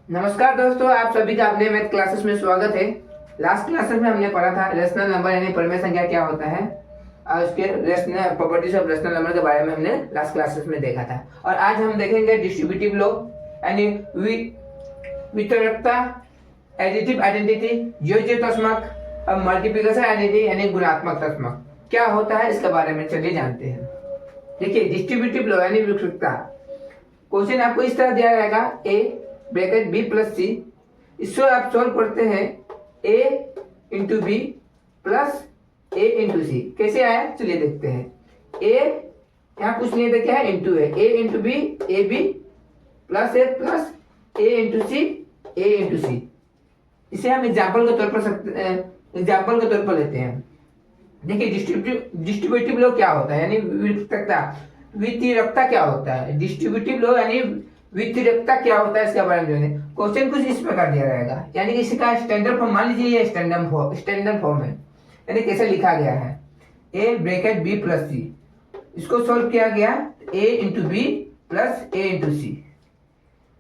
नमस्कार दोस्तों, आप सभी का अपने मैथ क्लासेस में स्वागत है। लास्ट क्लासेस में हमने पढ़ा था रेशनल नंबर यानी परिमेय संख्या क्या होता है और उसके rational properties of rational number के बारे में हमने लास्ट क्लासेस में देखा था। और आज हम देखेंगे डिस्ट्रीब्यूटिव लॉ यानी वितरकता, एडिटिव आइडेंटिटी, योज्यतात्मक और मल्टीप्लिकेशन आइडेंटिटी यानी गुणात्मक तस्मक क्या होता है इसके बारे में चलिए जानते हैं। देखिए, डिस्ट्रीब्यूटिव लॉ यानी वितरकता, क्वेश्चन आपको इस तरह दिया रहेगा, ए ब्रैकेट बी प्लस सी, इसको आप सॉल्व करते हैं ए into B plus A into सी। कैसे आया चलिए देखते हैं। ए यहाँ कुछ नहीं देखा है, इंटू है, A into B, A B plus A into C, A into C. इसे हम एग्जाम्पल के तौर पर लेते हैं। देखिए, डिस्ट्रीब्यूटिव लॉ क्या होता है यानी वितरकता क्या होता है। डिस्ट्रीब्यूटिव लॉ यानी वितरकता क्या होता है इसके बारे में क्वेश्चन कुछ इस प्रकार दिया रहेगा, यानी कि इसका स्टैंडर्ड फॉर्म मान लीजिए ये स्टैंडर्ड फॉर्म है, यानी कैसे लिखा गया है, ए ब्रैकेट बी प्लस सी, इसको सॉल्व किया गया ए into B plus A into सी।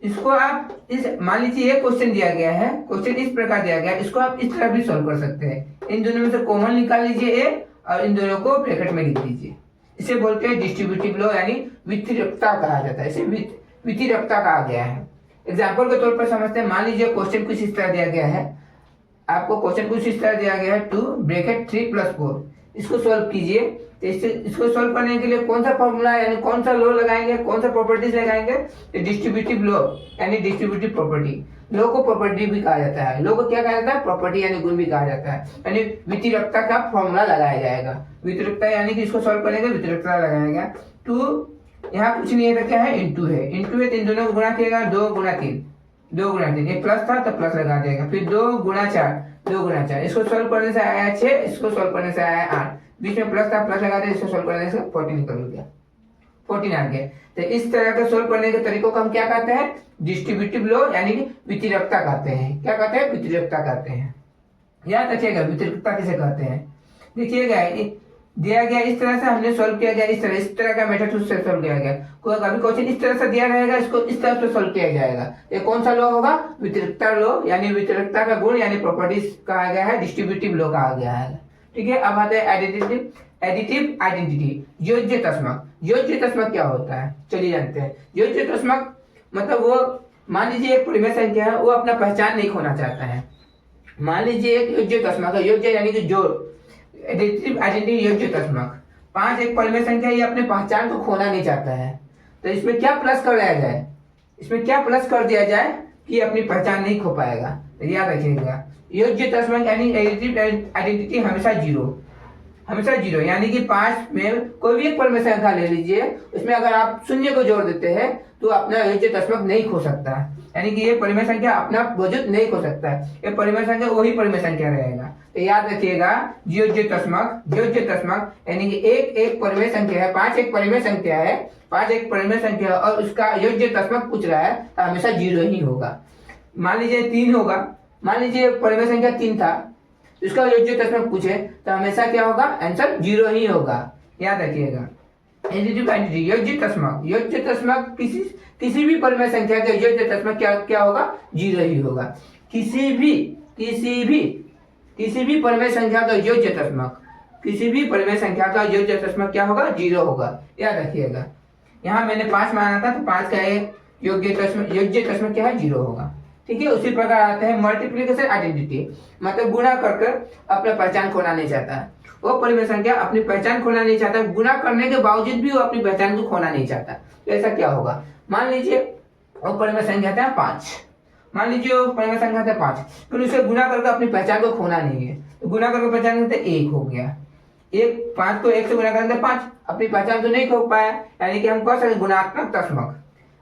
इसको आप इस मान लीजिए ये क्वेश्चन दिया गया है, क्वेश्चन इस प्रकार दिया गया है, इसको आप इस तरह भी सॉल्व कर सकते हैं। इन दोनों में से कॉमन निकाल लीजिए ए और इन दोनों को ब्रैकेट में लिख दीजिए। इसे बोलते हैं डिस्ट्रीब्यूटिव लॉ यानी वितरकता कहा जाता है, इसे वितरकता कहा गया है। एग्जाम्पल के तौर पर समझते हैं। मान लीजिए क्वेश्चन कुछ इस तरह दिया गया है, आपको क्वेश्चन कुछ इस तरह दिया गया है 2 ब्रैकेट 3 प्लस 4, इसको सॉल्व कीजिए। तो इसको सॉल्व करने के लिए कौन सा फॉर्मूला यानी कौन सा लॉ लगाएंगे, कौन सा प्रॉपर्टीज लगाएंगे, डिस्ट्रीब्यूटिव लॉ यानी डिस्ट्रीब्यूटिव प्रॉपर्टी। लॉ को प्रॉपर्टी भी कहा जाता है, लॉ को क्या कहा जाता है, प्रॉपर्टी यानी गुण भी कहा जाता है। यानी वितरकता का फॉर्मूला लगाया जाएगा। वितरकता यानी कि इसको सॉल्व करने के वितरकता लगाएगा। 2 यहाँ कुछ नहीं है तो क्या है, इंटू है, इंटू है तो इन दोनों को गुणा किएगा, 2 गुणा 3, ये प्लस था तो प्लस लगा देगा, फिर 2 गुणा 4, इसको सॉल्व करने से आया 6, इसको सॉल्व करने से आया 8, बीच में प्लस था प्लस लगा दिया, इसको सॉल्व करने से 14 निकल गया, 14 आ गया। तो इस तरह के सॉल्व करने के तरीकों को हम क्या कहते हैं, डिस्ट्रीब्यूटिव लॉ यानी कि वितरकता कहते हैं। क्या कहते हैं, वितरकता कहते हैं। याद रखिएगा वितरकता किसे कहते हैं। देखिएगा दिया गया इस तरह से हमने सॉल्व किया गया, इस तरह का मेथड उससे सॉल्व किया गया। कोई अभी क्वेश्चन इस तरह से दिया रहेगा, इसको इस तरह से सॉल्व किया जाएगा। ये कौन सा लॉ होगा, वितरकता लॉ यानी वितरकता का गुण यानी प्रॉपर्टीज कहा गया है, डिस्ट्रीब्यूटिव लॉ कहा गया है। ठीक है, अब आते हैं एडिटिव आइडेंटिटी, योज्यतात्मक क्या होता है चलिए जानते हैं। योज्यतात्मक मतलब वो मान लीजिए एक परिमेय संख्या है, वो अपना पहचान नहीं खोना चाहता है। मान लीजिए एक योज्यतात्मक है, योज्य यानी कि जोड़, एडिटिव आइडेंटिटी योज्यतात्मक 5 एक परिमेय संख्या, ये अपने पहचान को खोना नहीं चाहता है। तो इसमें क्या प्लस कर दिया जाए, इसमें क्या प्लस कर दिया जाए कि अपनी पहचान नहीं खो पाएगा। तो याद रखिएगा योज्यतात्मक यानी एडिटिव आइडेंटिटी हमेशा जीरो, यानी कि 5 में कोई भी एक परिमेय संख्या ले लीजिए, उसमें अगर आप शून्य को जोड़ देते हैं तो अपना योज्यतात्मक नहीं खो सकता, यानी कि ये परिमेय संख्या अपना वजूद नहीं खो सकता है। ये परिमेय संख्या वही परिमेय संख्या रहेगा। तो याद रखिएगा योज्यतात्मक यानी कि एक परिमेय संख्या है, 5 एक परिमेय संख्या है, 5 एक परिमेय संख्या और उसका योज्यतात्मक पूछ रहा है तो हमेशा 0 ही होगा। मान लीजिए 3 होगा, मान लीजिए परिमेय संख्या 3 था, उसका योज्यतात्मक पूछे तो हमेशा क्या होगा, आंसर 0 ही होगा। याद रखिएगा एडिटिव आइडेंटिटी योज्यतात्मक किसी भी परिमेय संख्या का योज्यतात्मक क्या होगा, 0 ही होगा। किसी भी परिमेय संख्या का योज्यतात्मक क्या होगा, 0 होगा। याद रखिएगा यहाँ मैंने 5 माना था तो 5 का एक योज्यतात्मक क्या है, 0 होगा। ठीक है, उसी प्रकार आते हैं मल्टीप्लिकेशन आइडेंटिटी, मतलब गुणा कर अपना पहचान खोना नहीं चाहता है। वो परिमेय संख्या अपनी पहचान खोना नहीं चाहता, गुणा करने के बावजूद भी वो अपनी पहचान को खोना नहीं चाहता। तो ऐसा क्या होगा, मान लीजिए वो परिमेय संख्या था 5, मान लीजिए वो परिमेय संख्या था 5, फिर उसे गुणा करके अपनी पहचान को खोना नहीं है, तो गुणा करके पहचान करते 1 हो गया, 5 को 1 से गुणा करते 5, अपनी पहचान तो नहीं खो पाया, यानी कि हम कह सकते गुणात्मक तस्मक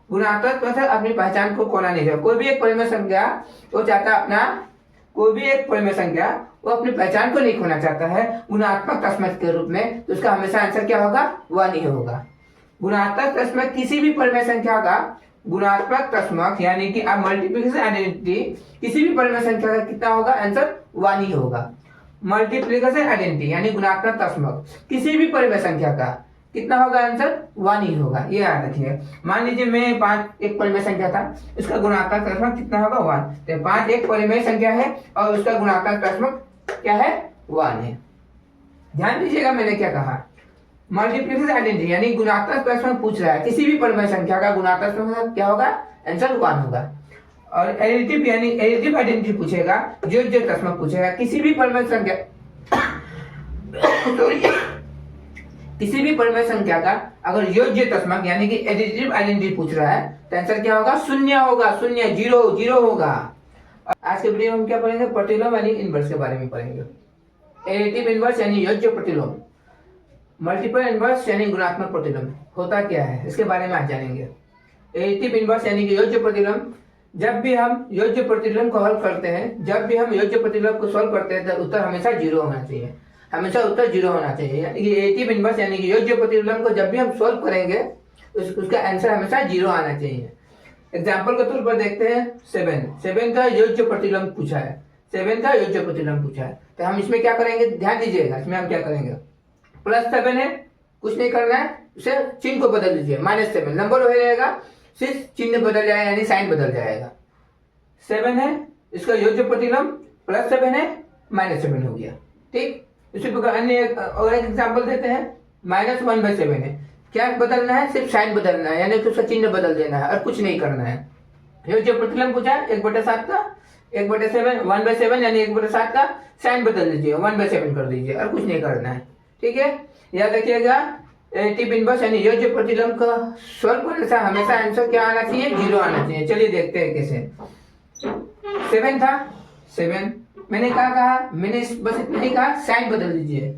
अपनी पहचान को खोना नहीं चाहता। कोई भी एक परिमेय संख्या वो चाहता अपना, कोई भी एक परिमेय संख्या वो अपनी पहचान को नहीं खोना चाहता है गुणात्मक तस्मक के रूप में, तो उसका हमेशा आंसर क्या होगा, 1 ही होगा। गुणात्मक तस्मक किसी भी परिमेय संख्या का गुणात्मक तस्मक यानी कि अब मल्टीप्लिकेशन आइडेंटिटी किसी भी परिमेय संख्या का कितना होगा, आंसर 1 ही होगा। मल्टीप्लिकेशन आइडेंटिटी यानी गुणात्मक तस्मक किसी भी परिमेय संख्या का कितना होगा आंसर 1 ही होगा, ये याद रखिए। मान लीजिए मैं 5 एक परिमेय संख्या था, उसका गुणाकार क्रमांक कितना होगा 1। तो 5 एक परिमेय संख्या है और उसका गुणाकार क्रमांक क्या है 1 है। ध्यान दीजिएगा मैंने क्या कहा, मल्टीप्लिसिटी आइडेंटिटी यानी गुणात्मक प्रश्न पूछ रहा है, किसी भी परिमेय संख्या का गुणात्मक प्रश्न क्या होगा आंसर 1 होगा। और एडिटिव यानी एडिटिव आइडेंटिटी पूछेगा, जो प्रश्न पूछेगा किसी भी परिमेय संख्या किसी भी परिमेय संख्या का अगर योज्य तस्मक यानी कि एडिटिव आइडेंटिटी पूछ रहा है तो आंसर क्या होगा 0 होगा, 0 0 होगा। आज के वीडियो में हम क्या पढ़ेंगे, प्रतिलोम यानी इनवर्स के बारे में पढ़ेंगे। एडिटिव इनवर्स यानी योज्य प्रतिलोम, मल्टीपल इनवर्स यानी गुणात्मक प्रतिलोम होता क्या है इसके बारे में आज जानेंगे। एडिटिव इनवर्स यानी कि योज्य प्रतिलोम, जब भी हम योज्य प्रतिलोम को हल करते हैं, जब भी हम योज्य प्रतिलोम को सॉल्व करते हैं तो उत्तर हमेशा 0 होना चाहिए, हमेशा उत्तर 0 होना चाहिए। यानी कि एडिटिव इनवर्स यानी कि योज्य प्रतिलोम को जब भी हम सॉल्व करेंगे उसका आंसर हमेशा 0 आना चाहिए। एग्जाम्पल के तौर पर देखते हैं 7 का योज्य प्रतिलोम पूछा है, 7 का योज्य प्रतिलोम पूछा है, तो हम इसमें क्या करेंगे, ध्यान दीजिएगा। इसमें हम क्या करेंगे, +7 है, कुछ नहीं करना है, उसे चिन्ह को बदल दीजिए, -7 नंबर हो जाएगा, सिर्फ चिन्ह बदल जाएगा यानी साइन बदल जाएगा। 7 है, इसका योज्य प्रतिलोम +7 है, -7 हो गया। ठीक, इसी प्रकार अन्य और एक एग्जाम्पल देते हैं, -1/7 है, क्या बदलना है, सिर्फ साइन बदलना है यानी कि उसका चिन्ह बदल देना है और कुछ नहीं करना है। योज्य प्रतिलोम पूछा है 1/7 का, 1/7 1/7 यानी 1/7 का साइन बदल दीजिए, 1/7 कर दीजिए और कुछ नहीं करना है। ठीक है, याद रखिएगा एडिटिव इनवर्स यानी योज्य प्रतिलोम का सॉल्व करने से हमेशा आंसर क्या आना चाहिए 0 आना चाहिए। चलिए देखते हैं कैसे। 7 था, 7 मैंने क्या कहा, मैंने बस इतना ही कहा साइन बदल दीजिए,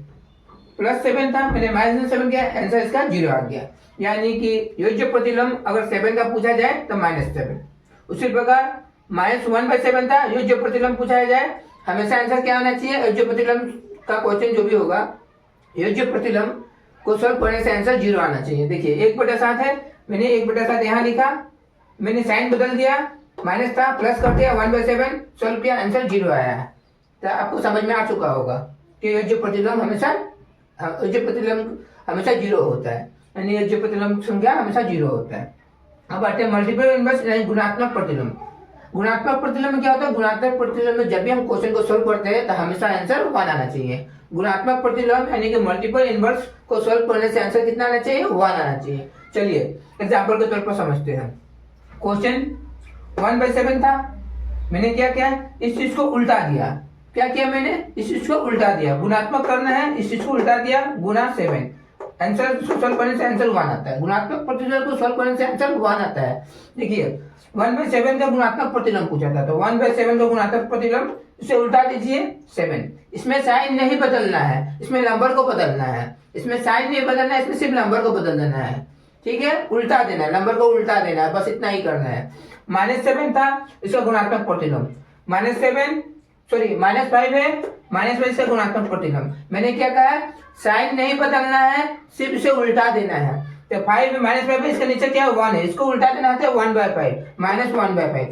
+7 था, मैंने -7 किया, आंसर इसका 0 आ गया। यानी कि योज्य प्रतिलोम अगर 7 का पूछा जाए तो -7, उसी प्रकार -1/7 था, योज्य प्रतिलोम पूछा जाए हमेशा आंसर क्या होना चाहिए, योज्य प्रतिलोम का क्वेश्चन जो भी होगा योज्य प्रतिलोम को सॉल्व करने से आंसर 0 आना चाहिए। देखिए 1/7 है, मैंने 1/7 यहाँ लिखा, मैंने साइन बदल दिया, माइनस था प्लस कर दिया, 1/7 सॉल्व किया, आंसर 0 आया है। तो आपको समझ में आ चुका होगा कि योज्य प्रतिलोम हमेशा 0 होता है, यानी योज्य प्रतिलोम संख्या हमेशा 0 होता है। अब आते हैं मल्टीपल इनवर्स यानी गुणात्मक प्रतिलोम। गुणात्मक प्रतिलोम में क्या होता है, गुणात्मक प्रतिलोम में जब भी हम क्वेश्चन को सॉल्व करते हैं तो हमेशा आंसर 1 आना चाहिए। गुणात्मक प्रतिलोम यानी कि मल्टीपल इनवर्स को सॉल्व करने से आंसर कितना आना चाहिए, 1 आना चाहिए। चलिए एग्जाम्पल के तौर पर समझते हैं। क्वेश्चन 1/7 था, मैंने क्या किया, इस चीज को उल्टा दिया। क्या किया मैंने, इस चीज को उल्टा दिया, गुणात्मक करना है, इस चीज को उल्टा दिया, गुना 7, आंसर सॉल्व करने से आंसर 1 आता है। गुणात्मक प्रतिलोम को सॉल्व करने से आंसर 1 आता है। देखिए 1/7 का गुणात्मक प्रतिलोम पूछा था, तो 1/7 का गुणात्मक प्रतिलोम इसे उल्टा दीजिए 7। इसमें साइन नहीं बदलना है, इसमें नंबर को बदलना है, इसमें साइन नहीं बदलना है, इसमें सिर्फ नंबर को बदल देना है। ठीक है, उल्टा देना है, नंबर को उल्टा देना है, बस इतना ही करना है। -7 था, इसका गुणात्मक प्रतिलोम -5 है, -5 से गुणात्मक प्रतिलोम मैंने क्या कहा, साइन नहीं बदलना है, सिर्फ इसे उल्टा देना है। तो 5 -5 इसके नीचे क्या 1 है, इसको उल्टा देना है 1/5 -1/5